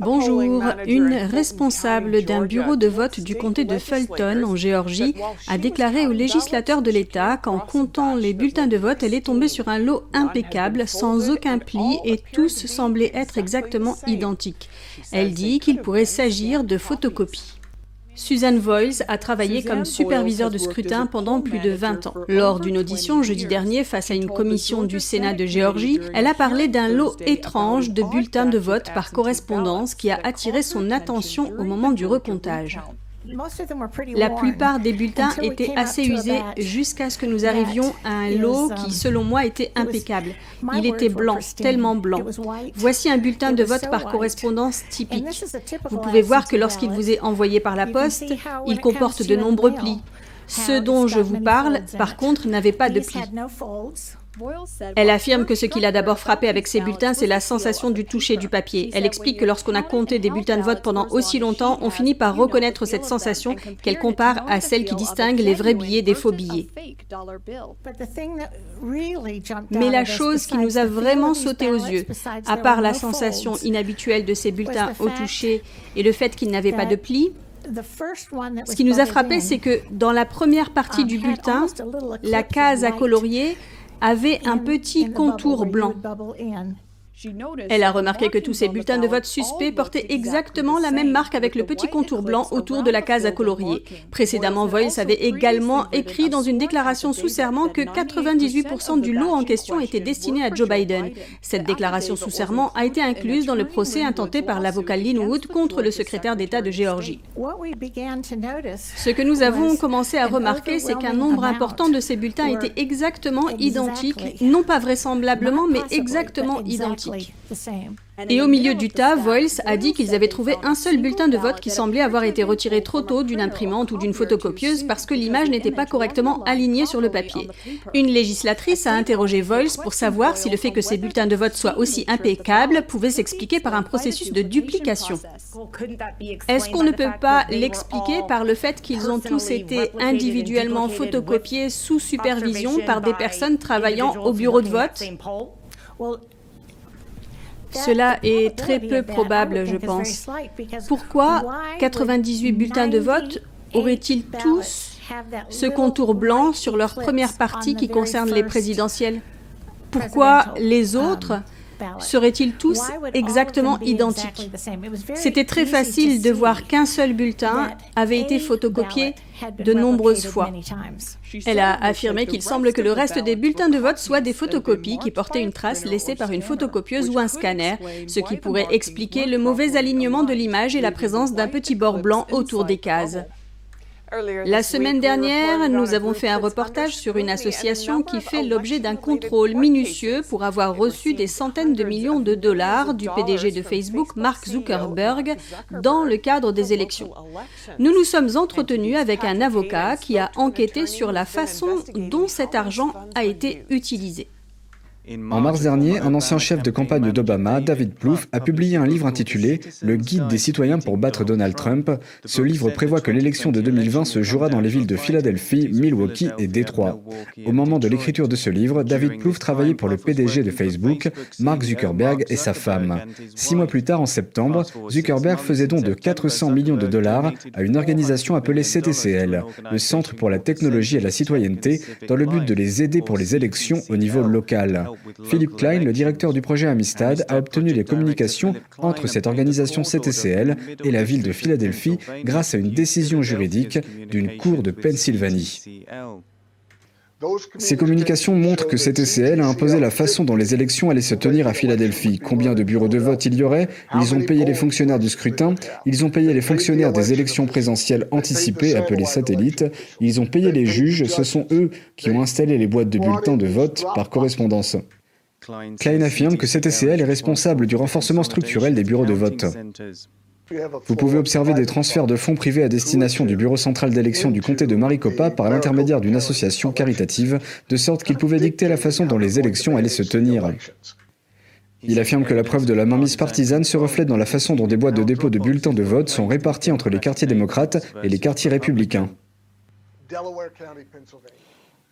Bonjour, une responsable d'un bureau de vote du comté de Fulton, en Géorgie, a déclaré aux législateurs de l'État qu'en comptant les bulletins de vote, elle est tombée sur un lot impeccable, sans aucun pli, et tous semblaient être exactement identiques. Elle dit qu'il pourrait s'agir de photocopies. Suzanne Voiles a travaillé comme superviseur de scrutin pendant plus de 20 ans. Lors d'une audition jeudi dernier face à une commission du Sénat de Géorgie, elle a parlé d'un lot étrange de bulletins de vote par correspondance qui a attiré son attention au moment du recomptage. La plupart des bulletins étaient assez usés jusqu'à ce que nous arrivions à un lot qui, selon moi, était impeccable. Il était blanc, tellement blanc. Voici un bulletin de vote par correspondance typique. Vous pouvez voir que lorsqu'il vous est envoyé par la poste, il comporte de nombreux plis. Ceux dont je vous parle, par contre, n'avaient pas de plis. Elle affirme que ce qui l'a d'abord frappé avec ces bulletins, c'est la sensation du toucher du papier. Elle explique que lorsqu'on a compté des bulletins de vote pendant aussi longtemps, on finit par reconnaître cette sensation qu'elle compare à celle qui distingue les vrais billets des faux billets. Mais la chose qui nous a vraiment sauté aux yeux, à part la sensation inhabituelle de ces bulletins au toucher et le fait qu'ils n'avaient pas de plis, ce qui nous a frappé, c'est que dans la première partie du bulletin, la case à colorier avait un petit contour blanc. Elle a remarqué que tous ces bulletins de vote suspects portaient exactement la même marque avec le petit contour blanc autour de la case à colorier. Précédemment, Voiles avait également écrit dans une déclaration sous serment que 98% du lot en question était destiné à Joe Biden. Cette déclaration sous serment a été incluse dans le procès intenté par l'avocat Lin Wood contre le secrétaire d'État de Géorgie. Ce que nous avons commencé à remarquer, c'est qu'un nombre important de ces bulletins étaient exactement identiques, non pas vraisemblablement, mais exactement identiques. Et au milieu du tas, Voiles a dit qu'ils avaient trouvé un seul bulletin de vote qui semblait avoir été retiré trop tôt d'une imprimante ou d'une photocopieuse parce que l'image n'était pas correctement alignée sur le papier. Une législatrice a interrogé Voiles pour savoir si le fait que ces bulletins de vote soient aussi impeccables pouvait s'expliquer par un processus de duplication. Est-ce qu'on ne peut pas l'expliquer par le fait qu'ils ont tous été individuellement photocopiés sous supervision par des personnes travaillant au bureau de vote ? Cela est très peu probable, je pense. Pourquoi 98 bulletins de vote auraient-ils tous ce contour blanc sur leur première partie qui concerne les présidentielles? Pourquoi les autres seraient-ils tous exactement identiques? C'était très facile de voir qu'un seul bulletin avait été photocopié de nombreuses fois. Elle a affirmé qu'il semble que le reste des bulletins de vote soient des photocopies qui portaient une trace laissée par une photocopieuse ou un scanner, ce qui pourrait expliquer le mauvais alignement de l'image et la présence d'un petit bord blanc autour des cases. La semaine dernière, nous avons fait un reportage sur une association qui fait l'objet d'un contrôle minutieux pour avoir reçu des centaines de millions de dollars du PDG de Facebook, Mark Zuckerberg, dans le cadre des élections. Nous nous sommes entretenus avec un avocat qui a enquêté sur la façon dont cet argent a été utilisé. En mars dernier, un ancien chef de campagne d'Obama, David Plouffe, a publié un livre intitulé « Le guide des citoyens pour battre Donald Trump ». Ce livre prévoit que l'élection de 2020 se jouera dans les villes de Philadelphie, Milwaukee et Détroit. Au moment de l'écriture de ce livre, David Plouffe travaillait pour le PDG de Facebook, Mark Zuckerberg, et sa femme. 6 mois plus tard, en septembre, Zuckerberg faisait don de 400 millions de dollars à une organisation appelée CTCL, le Centre pour la technologie et la citoyenneté, dans le but de les aider pour les élections au niveau local. Philippe Klein, le directeur du projet Amistad, a obtenu les communications entre cette organisation CTCL et la ville de Philadelphie grâce à une décision juridique d'une cour de Pennsylvanie. Ces communications montrent que CTCL a imposé la façon dont les élections allaient se tenir à Philadelphie. Combien de bureaux de vote il y aurait? Ils ont payé les fonctionnaires du scrutin, ils ont payé les fonctionnaires des élections présidentielles anticipées, appelées satellites, ils ont payé les juges, ce sont eux qui ont installé les boîtes de bulletins de vote par correspondance. Klein affirme que CTCL est responsable du renforcement structurel des bureaux de vote. Vous pouvez observer des transferts de fonds privés à destination du bureau central d'élection du comté de Maricopa par l'intermédiaire d'une association caritative, de sorte qu'il pouvait dicter la façon dont les élections allaient se tenir. Il affirme que la preuve de la mainmise partisane se reflète dans la façon dont des boîtes de dépôt de bulletins de vote sont réparties entre les quartiers démocrates et les quartiers républicains.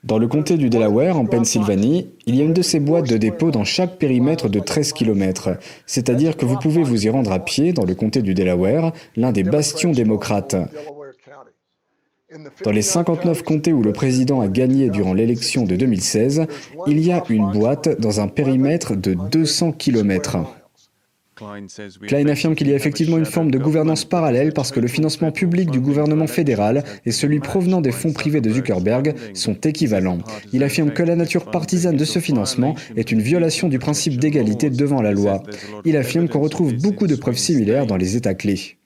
Dans le comté du Delaware, en Pennsylvanie, il y a une de ces boîtes de dépôt dans chaque périmètre de 13 km. C'est-à-dire que vous pouvez vous y rendre à pied dans le comté du Delaware, l'un des bastions démocrates. Dans les 59 comtés où le président a gagné durant l'élection de 2016, il y a une boîte dans un périmètre de 200 km. Klein affirme qu'il y a effectivement une forme de gouvernance parallèle parce que le financement public du gouvernement fédéral et celui provenant des fonds privés de Zuckerberg sont équivalents. Il affirme que la nature partisane de ce financement est une violation du principe d'égalité devant la loi. Il affirme qu'on retrouve beaucoup de preuves similaires dans les États clés.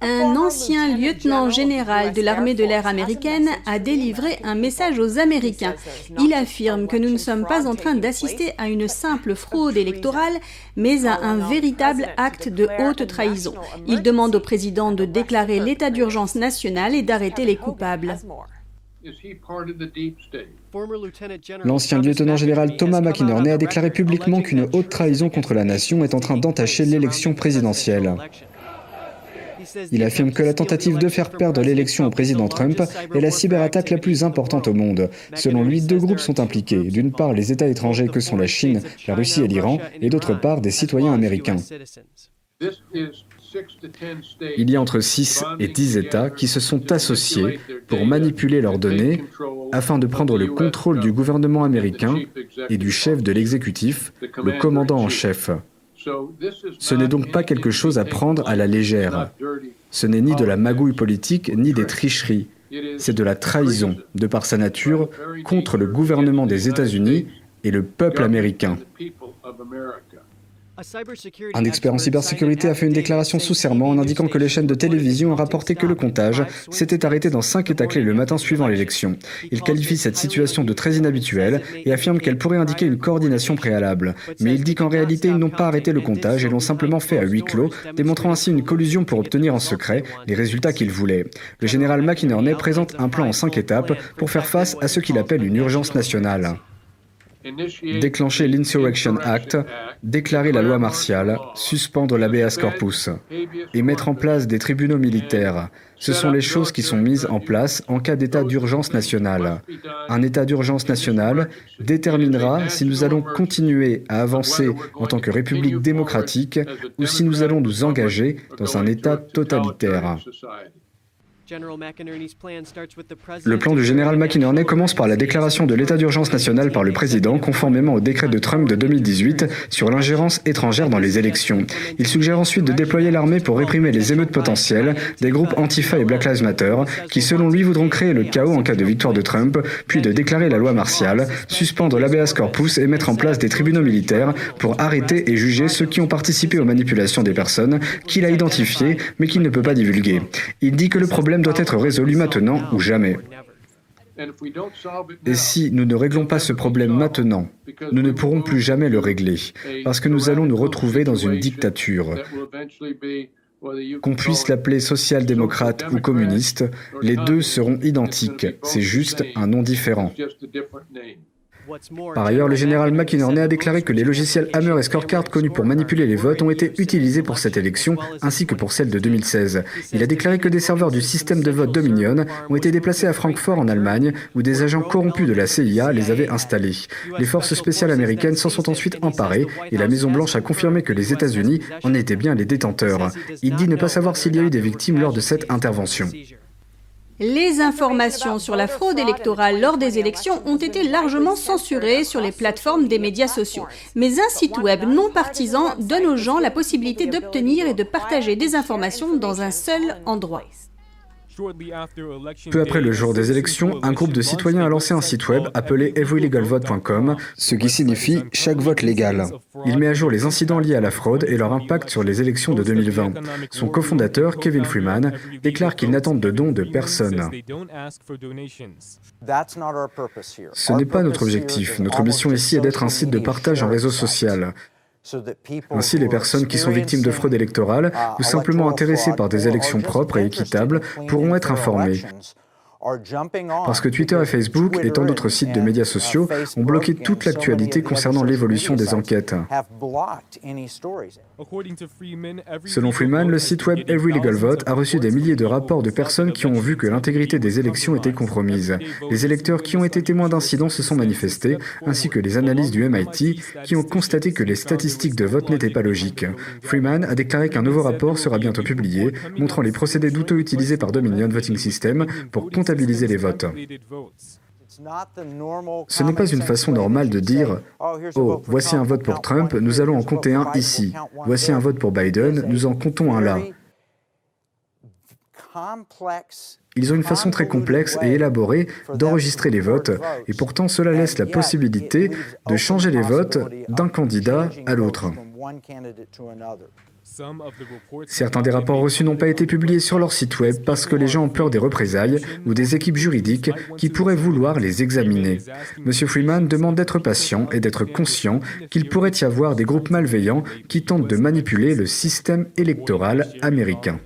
Un ancien lieutenant général de l'armée de l'air américaine a délivré un message aux Américains. Il affirme que nous ne sommes pas en train d'assister à une simple fraude électorale, mais à un véritable acte de haute trahison. Il demande au président de déclarer l'état d'urgence national et d'arrêter les coupables. L'ancien lieutenant général Thomas McInerney a déclaré publiquement qu'une haute trahison contre la nation est en train d'entacher l'élection présidentielle. Il affirme que la tentative de faire perdre l'élection au président Trump est la cyberattaque la plus importante au monde. Selon lui, deux groupes sont impliqués. D'une part, les États étrangers que sont la Chine, la Russie et l'Iran, et d'autre part, des citoyens américains. Il y a entre 6 et 10 États qui se sont associés pour manipuler leurs données afin de prendre le contrôle du gouvernement américain et du chef de l'exécutif, le commandant en chef. Ce n'est donc pas quelque chose à prendre à la légère. Ce n'est ni de la magouille politique, ni des tricheries. C'est de la trahison, de par sa nature, contre le gouvernement des États-Unis et le peuple américain. Un expert en cybersécurité a fait une déclaration sous serment en indiquant que les chaînes de télévision ont rapporté que le comptage s'était arrêté dans 5 États clés le matin suivant l'élection. Il qualifie cette situation de très inhabituelle et affirme qu'elle pourrait indiquer une coordination préalable. Mais il dit qu'en réalité, ils n'ont pas arrêté le comptage et l'ont simplement fait à huis clos, démontrant ainsi une collusion pour obtenir en secret les résultats qu'ils voulaient. Le général McInerney présente un plan en 5 étapes pour faire face à ce qu'il appelle une urgence nationale. Déclencher l'Insurrection Act, déclarer la loi martiale, suspendre l'habeas corpus et mettre en place des tribunaux militaires. Ce sont les choses qui sont mises en place en cas d'état d'urgence nationale. Un état d'urgence nationale déterminera si nous allons continuer à avancer en tant que République démocratique ou si nous allons nous engager dans un état totalitaire. Le plan du général McInerney commence par la déclaration de l'état d'urgence national par le président, conformément au décret de Trump de 2018 sur l'ingérence étrangère dans les élections. Il suggère ensuite de déployer l'armée pour réprimer les émeutes potentielles des groupes Antifa et Black Lives Matter, qui selon lui voudront créer le chaos en cas de victoire de Trump, puis de déclarer la loi martiale, suspendre l'habeas corpus et mettre en place des tribunaux militaires pour arrêter et juger ceux qui ont participé aux manipulations des personnes qu'il a identifiées mais qu'il ne peut pas divulguer. Il dit que le problème doit être résolu maintenant ou jamais. Et si nous ne réglons pas ce problème maintenant, nous ne pourrons plus jamais le régler, parce que nous allons nous retrouver dans une dictature. Qu'on puisse l'appeler social-démocrate ou communiste, les deux seront identiques, c'est juste un nom différent. Par ailleurs, le général McInerney a déclaré que les logiciels Hammer et Scorecard connus pour manipuler les votes ont été utilisés pour cette élection, ainsi que pour celle de 2016. Il a déclaré que des serveurs du système de vote Dominion ont été déplacés à Francfort en Allemagne, où des agents corrompus de la CIA les avaient installés. Les forces spéciales américaines s'en sont ensuite emparées, et la Maison-Blanche a confirmé que les États-Unis en étaient bien les détenteurs. Il dit ne pas savoir s'il y a eu des victimes lors de cette intervention. Les informations sur la fraude électorale lors des élections ont été largement censurées sur les plateformes des médias sociaux. Mais un site web non partisan donne aux gens la possibilité d'obtenir et de partager des informations dans un seul endroit. Peu après le jour des élections, un groupe de citoyens a lancé un site web appelé everylegalvote.com, ce qui signifie « chaque vote légal ». Il met à jour les incidents liés à la fraude et leur impact sur les élections de 2020. Son cofondateur, Kevin Freeman, déclare qu'il n'attend de dons de personne. Ce n'est pas notre objectif. Notre mission ici est d'être un site de partage en réseau social. Ainsi, les personnes qui sont victimes de fraude électorale ou simplement intéressées par des élections propres et équitables pourront être informées. Parce que Twitter et Facebook et tant d'autres sites de médias sociaux ont bloqué toute l'actualité concernant l'évolution des enquêtes. Selon Freeman, le site web Every Legal Vote a reçu des milliers de rapports de personnes qui ont vu que l'intégrité des élections était compromise. Les électeurs qui ont été témoins d'incidents se sont manifestés, ainsi que les analystes du MIT qui ont constaté que les statistiques de vote n'étaient pas logiques. Freeman a déclaré qu'un nouveau rapport sera bientôt publié, montrant les procédés douteux utilisés par Dominion Voting System pour comptabiliser les votes. Ce n'est pas une façon normale de dire « Oh, voici un vote pour Trump, nous allons en compter un ici. Voici un vote pour Biden, nous en comptons un là. » Ils ont une façon très complexe et élaborée d'enregistrer les votes, et pourtant cela laisse la possibilité de changer les votes d'un candidat à l'autre. Certains des rapports reçus n'ont pas été publiés sur leur site web parce que les gens ont peur des représailles ou des équipes juridiques qui pourraient vouloir les examiner. M. Freeman demande d'être patient et d'être conscient qu'il pourrait y avoir des groupes malveillants qui tentent de manipuler le système électoral américain.